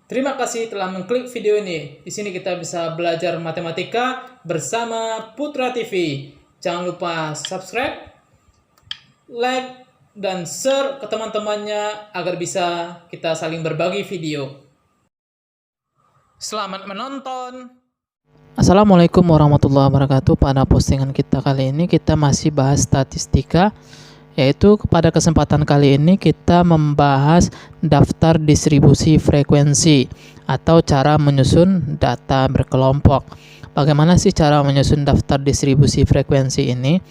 Terima kasih telah mengklik video ini. Di sini kita bisa belajar matematika bersama Putra TV. Jangan lupa subscribe, like, dan share ke teman-temannya agar bisa kita saling berbagi video. Selamat menonton. Assalamualaikum warahmatullahi wabarakatuh. Pada postingan kita kali ini kita masih bahas statistika, yaitu pada kesempatan kali ini kita membahas daftar distribusi frekuensi atau cara menyusun data berkelompok. Bagaimana sih cara menyusun daftar distribusi frekuensi ini?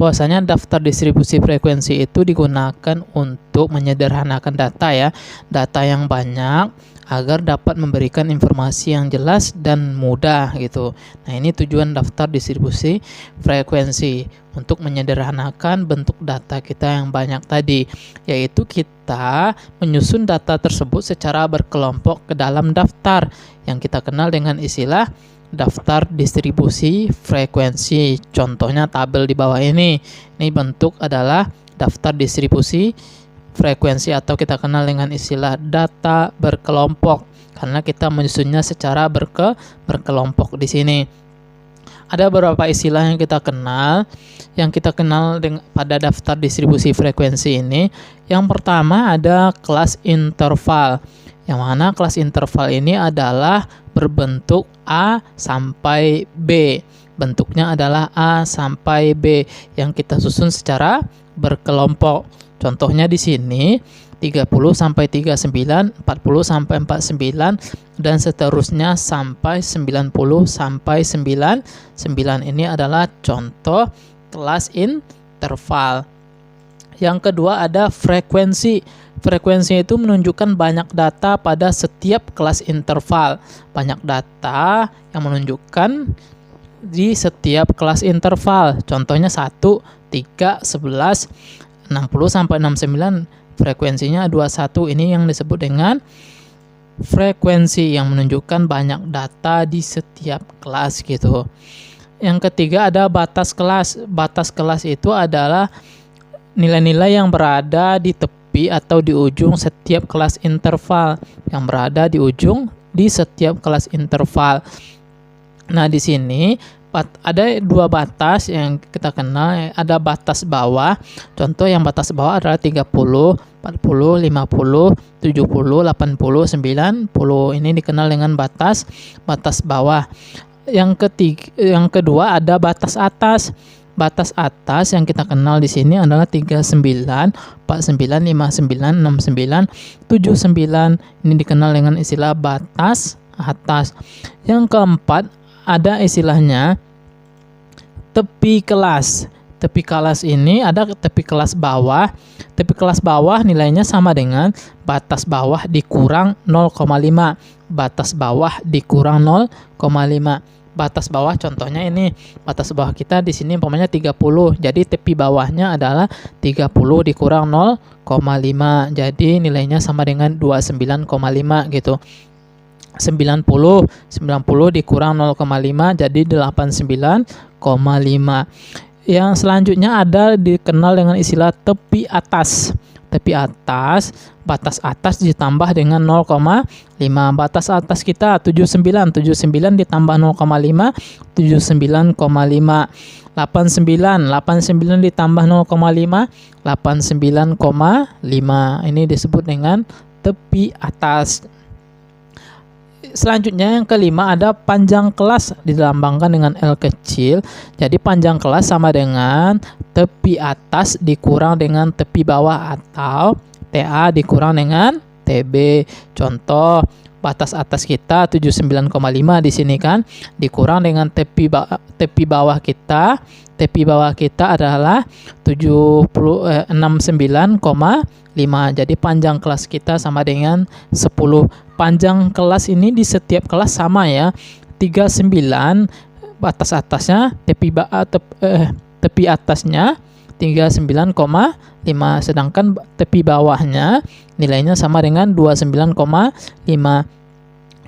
Bahwasanya daftar distribusi frekuensi itu digunakan untuk menyederhanakan data data yang banyak agar dapat memberikan informasi yang jelas dan mudah gitu. Nah, ini tujuan daftar distribusi frekuensi, untuk menyederhanakan bentuk data kita yang banyak tadi, yaitu kita menyusun data tersebut secara berkelompok ke dalam daftar yang kita kenal dengan istilah daftar distribusi frekuensi. Contohnya tabel di bawah ini. Ini bentuk adalah daftar distribusi frekuensi atau kita kenal dengan istilah data berkelompok karena kita menyusunnya secara berkelompok di sini. Ada beberapa istilah yang kita kenal pada daftar distribusi frekuensi ini. Yang pertama ada kelas interval, yang mana kelas interval ini adalah berbentuk A sampai B. Bentuknya adalah A sampai B yang kita susun secara berkelompok. Contohnya di sini 30 sampai 39, 40 sampai 49 dan seterusnya sampai 90 sampai 99. Ini adalah contoh kelas interval. Yang kedua ada frekuensi. Frekuensi itu menunjukkan banyak data pada setiap kelas interval. Banyak data yang menunjukkan di setiap kelas interval. Contohnya 1, 3, 11, 60 sampai 69, frekuensinya 21. Ini yang disebut dengan frekuensi yang menunjukkan banyak data di setiap kelas gitu. Yang ketiga ada batas kelas. Batas kelas itu adalah nilai-nilai yang berada di tepi atau di ujung setiap kelas interval, yang berada di ujung di setiap kelas interval. Nah, di sini ada dua batas yang kita kenal. Ada batas bawah. Contoh yang batas bawah adalah 30, 40, 50, 70, 80, 90. Ini dikenal dengan batas bawah. Yang kedua ada batas atas. Batas atas yang kita kenal di sini adalah 39, 49, 59, 69, 79. Ini dikenal dengan istilah batas atas. Yang keempat ada istilahnya tepi kelas. Tepi kelas ini ada tepi kelas bawah. Tepi kelas bawah nilainya sama dengan batas bawah dikurang 0,5. Batas bawah dikurang 0,5. Batas bawah contohnya ini. Batas bawah kita di sini umpamanya 30. Jadi tepi bawahnya adalah 30 dikurang 0,5. Jadi nilainya sama dengan 29,5 gitu. 90 dikurang 0,5 jadi 89,5. Yang selanjutnya ada dikenal dengan istilah tepi atas. Tepi atas, batas atas ditambah dengan 0,5. Batas atas kita 79 ditambah 0,5, 79,5. 89 ditambah 0,5, 89,5. Ini disebut dengan tepi atas. Selanjutnya yang kelima ada panjang kelas, dilambangkan dengan L kecil. Jadi panjang kelas sama dengan tepi atas dikurang dengan tepi bawah atau TA dikurang dengan TB. Contoh batas atas kita 79,5 di sini kan, dikurang dengan tepi bawah kita. Tepi bawah kita adalah 69,5. Jadi panjang kelas kita sama dengan 10. Panjang kelas ini di setiap kelas sama ya. 39 batas atasnya, tepi atasnya 39,5, sedangkan tepi bawahnya nilainya sama dengan 29,5.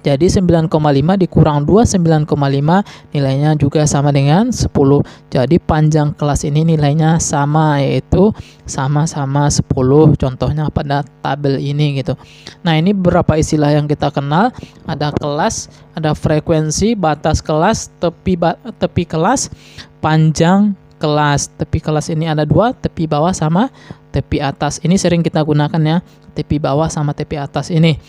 Jadi 9,5 dikurang 2, 9,5 nilainya juga sama dengan 10. Jadi panjang kelas ini nilainya sama, yaitu sama-sama 10. Contohnya pada tabel ini gitu. Nah, ini beberapa istilah yang kita kenal. Ada kelas, ada frekuensi, batas kelas, tepi kelas, panjang kelas. Tepi kelas ini ada dua, tepi bawah sama tepi atas. Ini sering kita gunakan ya, tepi bawah sama tepi atas ini.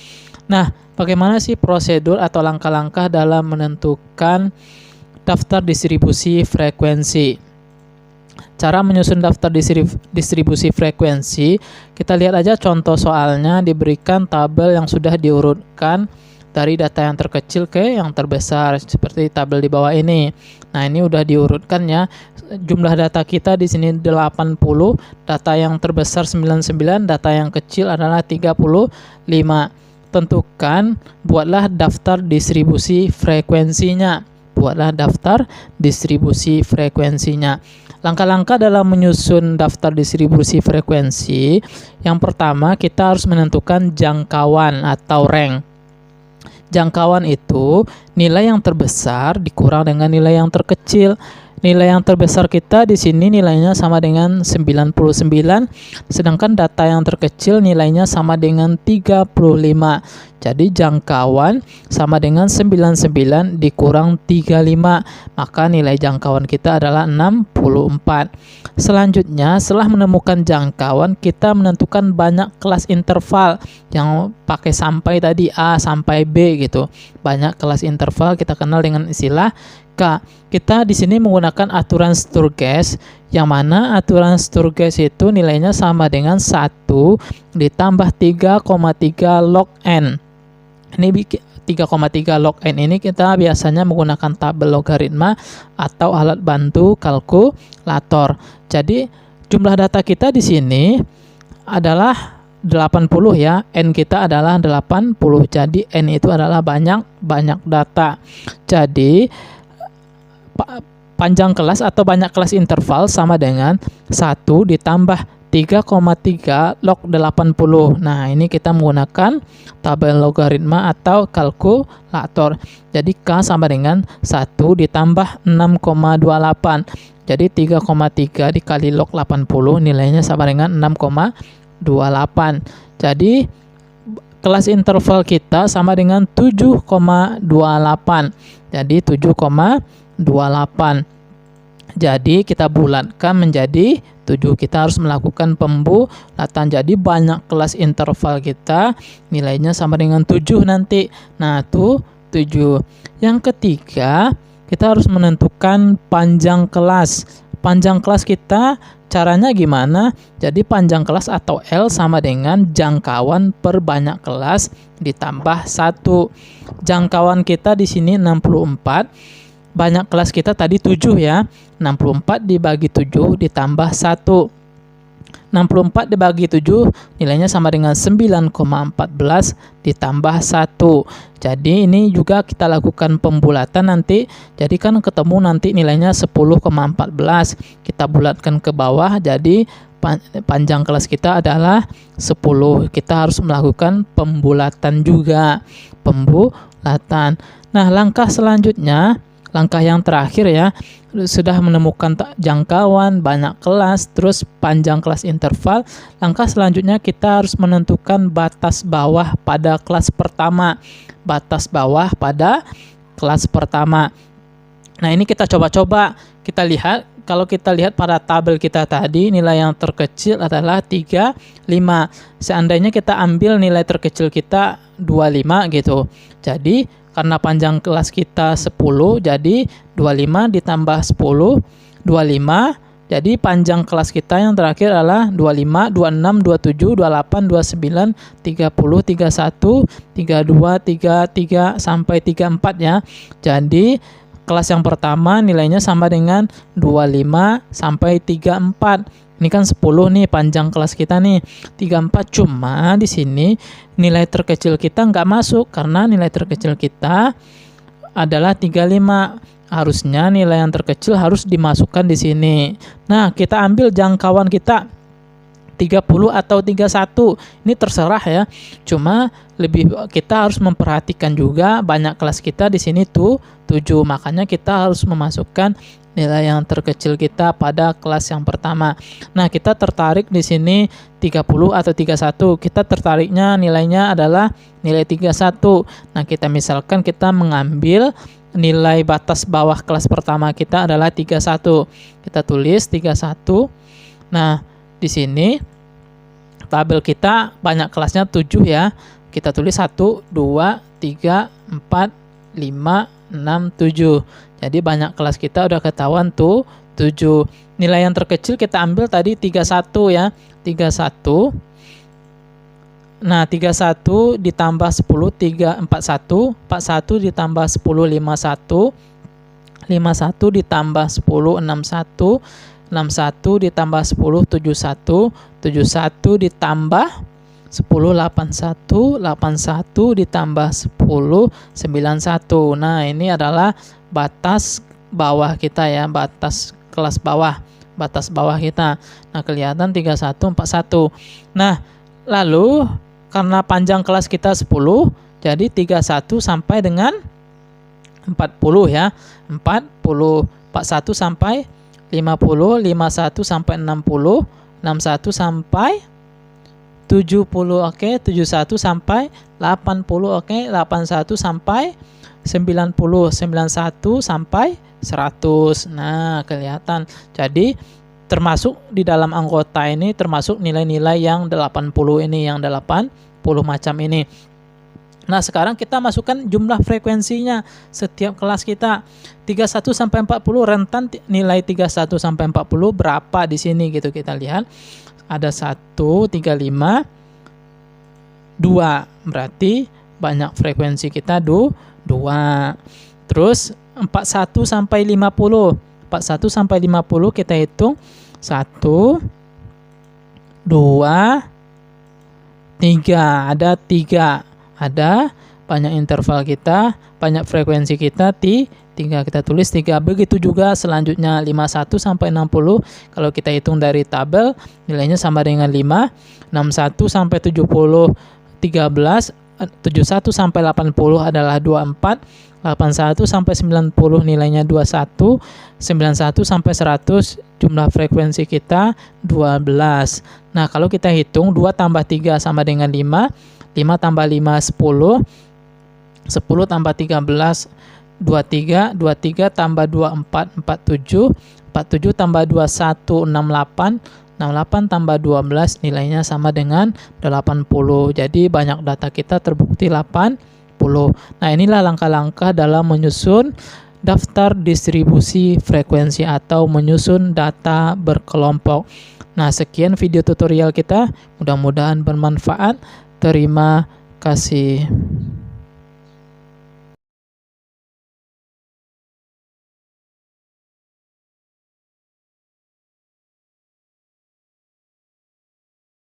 Nah, bagaimana sih prosedur atau langkah-langkah dalam menentukan daftar distribusi frekuensi? Cara menyusun daftar distribusi frekuensi, kita lihat aja contoh soalnya. Diberikan tabel yang sudah diurutkan dari data yang terkecil ke yang terbesar, seperti tabel di bawah ini. Nah, ini udah diurutkan ya. Jumlah data kita di sini 80, data yang terbesar 99, data yang kecil adalah 35. Tentukan, buatlah daftar distribusi frekuensinya. Buatlah daftar distribusi frekuensinya. Langkah-langkah dalam menyusun daftar distribusi frekuensi. Yang pertama, kita harus menentukan jangkauan atau rank. Jangkauan itu nilai yang terbesar dikurang dengan nilai yang terkecil. Nilai yang terbesar kita di sini nilainya sama dengan 99, sedangkan data yang terkecil nilainya sama dengan 35. Jadi jangkauan sama dengan 99 dikurang 35, maka nilai jangkauan kita adalah 64. Selanjutnya, setelah menemukan jangkauan, kita menentukan banyak kelas interval yang pakai sampai tadi A sampai B gitu. Banyak kelas interval kita kenal dengan istilah K. Kita di sini menggunakan aturan Sturges, yang mana aturan Sturges itu nilainya sama dengan 1 ditambah 3,3 log N. Ini 3,3 log N ini kita biasanya menggunakan tabel logaritma atau alat bantu kalkulator. Jadi jumlah data kita di sini adalah 80 ya, N kita adalah 80. Jadi N itu adalah banyak data. Jadi panjang kelas atau banyak kelas interval sama dengan 1 ditambah 3,3 log 80. Nah, ini kita menggunakan tabel logaritma atau kalkulator. Jadi K sama dengan 1 ditambah 6,28. Jadi 3,3 dikali log 80 nilainya sama dengan 6,28. Jadi kelas interval kita sama dengan 7,28. Jadi 7,28. Jadi kita bulatkan menjadi 7. Kita harus melakukan pembulatan. Jadi banyak kelas interval kita nilainya sama dengan 7 nanti. Nah, itu 7. Yang ketiga, kita harus menentukan panjang kelas. Panjang kelas kita caranya gimana? Jadi panjang kelas atau L sama dengan jangkauan per banyak kelas ditambah 1. Jangkauan kita di sini 64. Banyak kelas kita tadi 7 ya. 64 dibagi 7 ditambah 1. 64 dibagi 7 nilainya sama dengan 9,14 ditambah 1. Jadi ini juga kita lakukan pembulatan nanti. Jadi kan ketemu nanti nilainya 10,14. Kita bulatkan ke bawah, jadi panjang kelas kita adalah 10. Kita harus melakukan pembulatan juga. Pembulatan. Nah, langkah selanjutnya, langkah yang terakhir ya, sudah menemukan jangkauan, banyak kelas, terus panjang kelas interval. Langkah selanjutnya kita harus menentukan batas bawah pada kelas pertama. Batas bawah pada kelas pertama. Nah, ini kita coba-coba. Kita lihat, kalau kita lihat pada tabel kita tadi, nilai yang terkecil adalah 35. Seandainya kita ambil nilai terkecil kita 25 gitu. Jadi karena panjang kelas kita 10, jadi 25 ditambah 10, 25. Jadi panjang kelas kita yang terakhir adalah 25, 26, 27, 28, 29, 30, 31, 32, 33, sampai 34 ya. Jadi kelas yang pertama nilainya sama dengan 25 sampai 34. Ini kan 10 nih panjang kelas kita nih. 34, cuma di sini nilai terkecil kita nggak masuk karena nilai terkecil kita adalah 35. Harusnya nilai yang terkecil harus dimasukkan di sini. Nah, kita ambil jangkauan kita. 30 atau 31. Ini terserah ya. Cuma kita harus memperhatikan juga banyak kelas kita di sini tuh 7. Makanya kita harus memasukkan nilai yang terkecil kita pada kelas yang pertama. Nah, kita tertarik di sini 30 atau 31. Kita tertariknya nilainya adalah nilai 31. Nah, misalkan kita mengambil nilai batas bawah kelas pertama kita adalah 31. Kita tulis 31. Nah, di sini tabel kita banyak kelasnya 7 ya. Kita tulis 1, 2, 3, 4, 5, 6, 7. Jadi banyak kelas kita udah ketahuan tuh 7. Nilai yang terkecil kita ambil tadi 31 ya. 31. Nah, 31 ditambah 10, 41 ditambah 10, 51 ditambah 10, 61 ditambah 10, 71 ditambah 10, 81 ditambah 10, 91. Nah, ini adalah batas bawah kita ya, batas kelas bawah, batas bawah kita. Nah, kelihatan 31, 41. Nah, lalu karena panjang kelas kita 10, jadi 31 sampai dengan 40 ya. 41 sampai 50, 51 sampai 60, 61 sampai 70, oke, 71 sampai 80, oke, 81 sampai 90, 91 sampai 100. Nah, kelihatan. Jadi termasuk di dalam anggota ini termasuk nilai-nilai yang 80 ini, yang 80 macam ini. Nah, sekarang kita masukkan jumlah frekuensinya setiap kelas kita. 31 sampai 40 rentan nilai 31 sampai 40 berapa di sini gitu kita lihat. Ada 1, 35, 2. Berarti banyak frekuensi kita 2. Terus 41 sampai 50. 41 sampai 50 kita hitung 1, 2, 3. Ada 3. Ada banyak interval kita, banyak frekuensi kita 3. Kita tulis 3. Begitu juga selanjutnya 51 sampai 60. Kalau kita hitung dari tabel nilainya sama dengan 5. 61 sampai 70 13. 71 sampai 80 adalah 24. 81 sampai 90 nilainya 21. 91 sampai 100 jumlah frekuensi kita 12. Nah, kalau kita hitung 2 tambah 3 sama dengan 5. 5 tambah 5 10. 10 tambah 13 23. 23 tambah 24 47. 47 tambah 21 68. 68 tambah 12 nilainya sama dengan 80. Jadi banyak data kita terbukti 80. Nah, inilah langkah-langkah dalam menyusun daftar distribusi frekuensi atau menyusun data berkelompok. Nah, sekian video tutorial kita. Mudah-mudahan bermanfaat. Terima kasih.